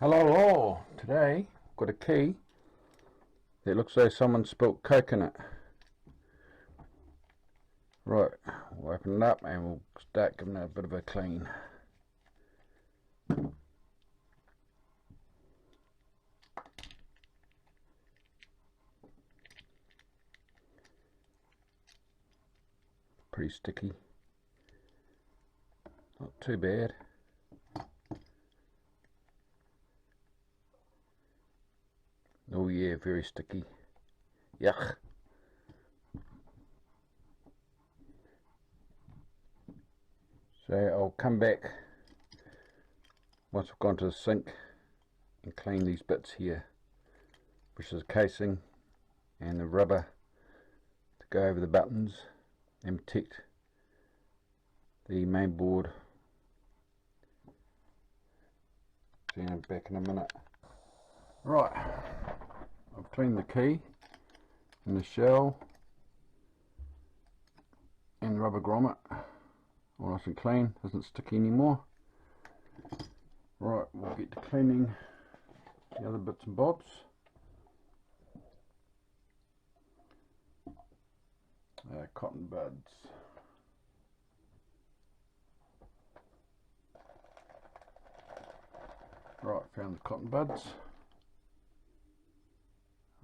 Hello all! Today I've got a key that looks like someone spilt coke in it. Right, we'll open it up and we'll start giving it a bit of a clean. Pretty sticky. Not too bad. Oh yeah, very sticky. Yuck. So I'll come back once I've gone to the sink and clean these bits here, which is the casing and the rubber to go over the buttons and protect the main board. See you back in a minute. Right, I've cleaned the key and the shell and the rubber grommet. All nice and clean, isn't sticky anymore. Right, we'll get to cleaning the other bits and bobs. Cotton buds. Right, found the cotton buds.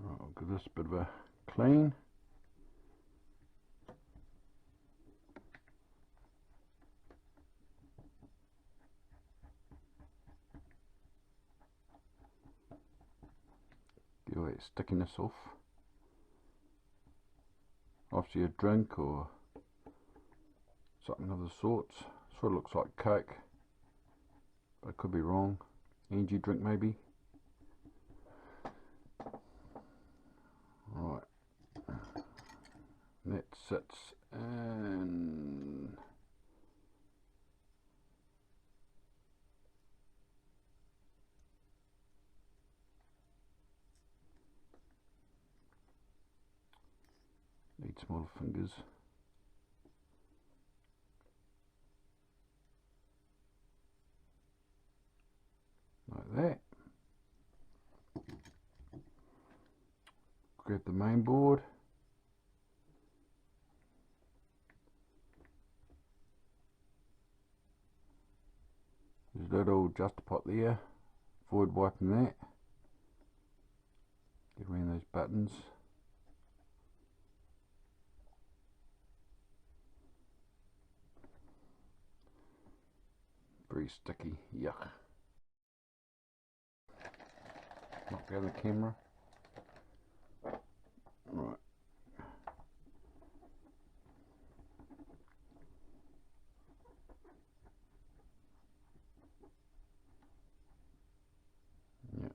Right, I'll give this a bit of a clean. Get all that stickiness off. After your drink or something of the sorts. Sort of looks like Coke, but I could be wrong. Energy drink maybe. Right, that sits in need smaller fingers. Like that. Grab the main board. There's a little adjuster pot there. Avoid wiping that. Get around those buttons. Very sticky. Yuck. Knock down the camera. Right. Yeah.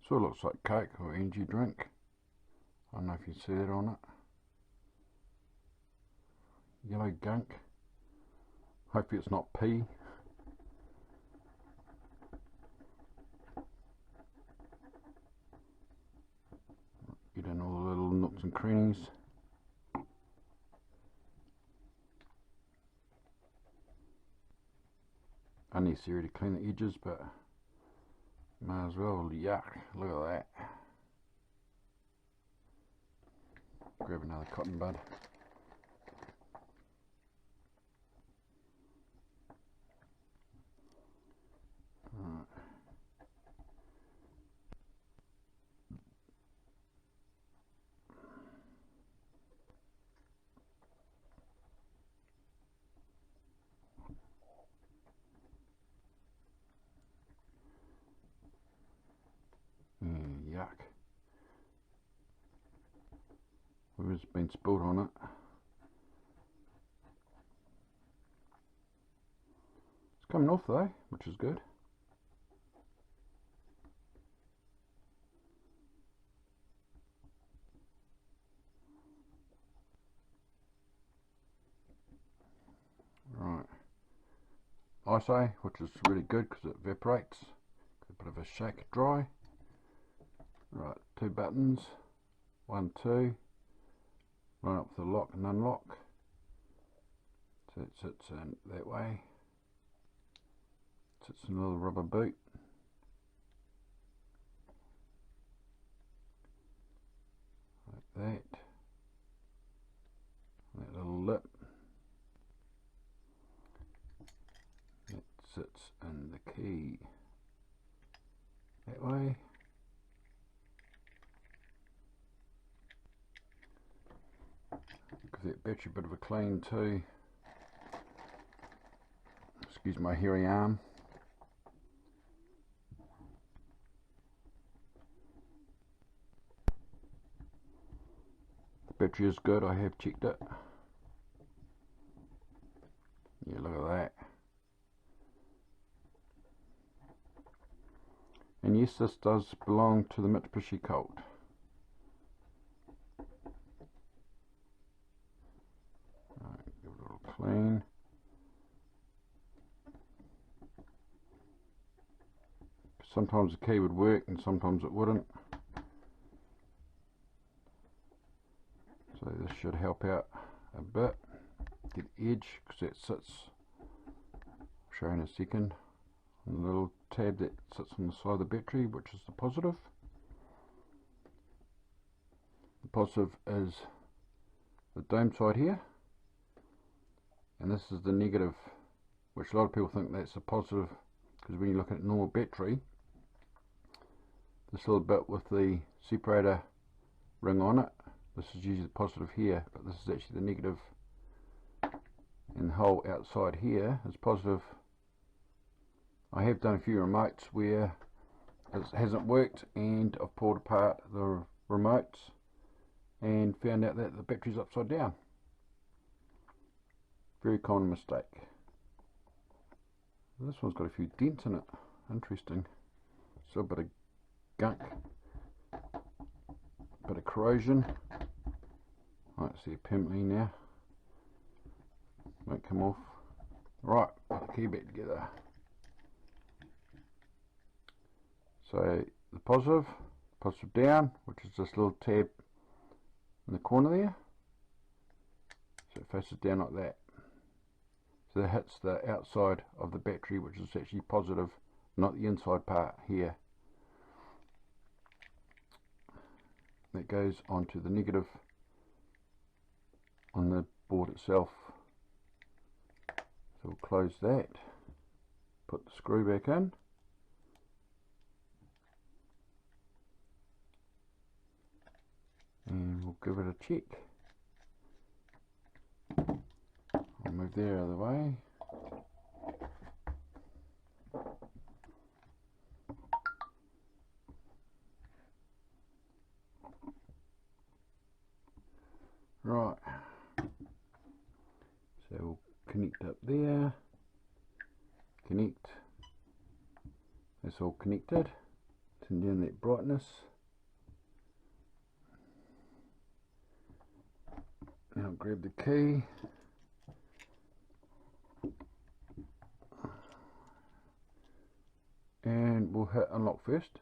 Sort of looks like Coke or energy drink. I don't know if you see that on it. Yellow gunk. Hopefully it's not pee. Get in all the little nooks and crannies. Unnecessary to clean the edges, but might as well. Yuck, look at that. Grab another cotton bud. Right. Yuck. Whoever's been spilled on it. It's coming off though, which is good. Right. ISO, which is really good because it evaporates. A bit of a shake dry. Right, two buttons. 1, 2. Line up with the lock and unlock. So it sits in that way. Sits in a little rubber boot. that little lip that sits in the key that way. Give that battery a bit of a clean too. Excuse my hairy arm. The battery is good, I have checked it. Yeah, look at that. And yes, this does belong to the Mitsubishi Colt. Right, give it a little clean. Sometimes the key would work and sometimes it wouldn't. So this should help out a bit. Get the edge, because that sits, I'll show you in a second, on the little tab that sits on the side of the battery, which is the positive. The positive is the dome side here, and this is the negative, which a lot of people think that's a positive, because when you look at a normal battery, this little bit with the separator ring on it, this is usually the positive here, but this is actually the negative, and the whole outside here is positive. I have done a few remotes where it hasn't worked, and I've pulled apart the remotes and found out that the battery's upside down. Very common mistake. This one's got a few dents in it. Interesting. Still a bit of gunk, bit of corrosion. Right, see permanently now. Won't come off. Right, put the key back together. So the positive down, which is this little tab in the corner there. So it faces down like that. So that hits the outside of the battery, which is actually positive, not the inside part here. That goes onto the negative on the board itself. So we'll close that, put the screw back in, and we'll give it a check. I'll move that out of the way. Right, so we'll connect up there, connect, that's all connected, turn down that brightness. Now grab the key, and we'll hit unlock first.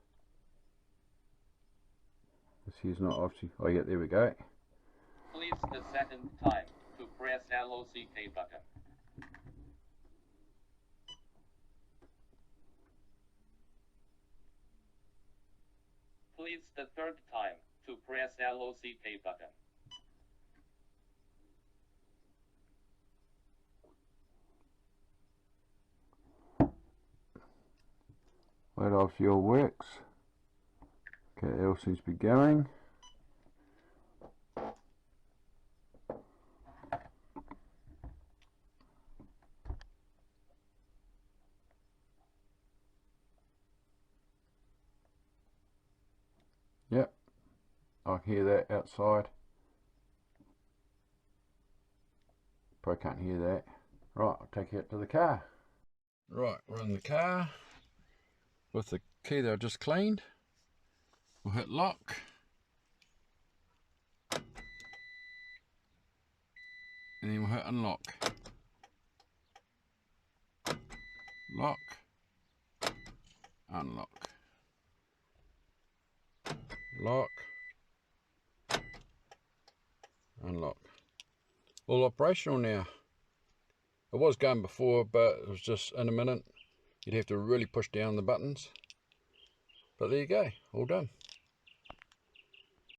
This here's not obviously, oh yeah, there we go. Please the second time to press LOCK button. Please the third time to press LOCK button. That obviously all works. Okay, it all seems to be going. Yep, I can hear that outside. Probably can't hear that. Right, I'll take it to the car. Right, we're in the car with the key that I just cleaned. We'll hit lock. And then we'll hit unlock. Lock. Unlock. Lock. Unlock. All operational now. It was going before, but it was just in a minute. You'd have to really push down the buttons. But there you go, all done.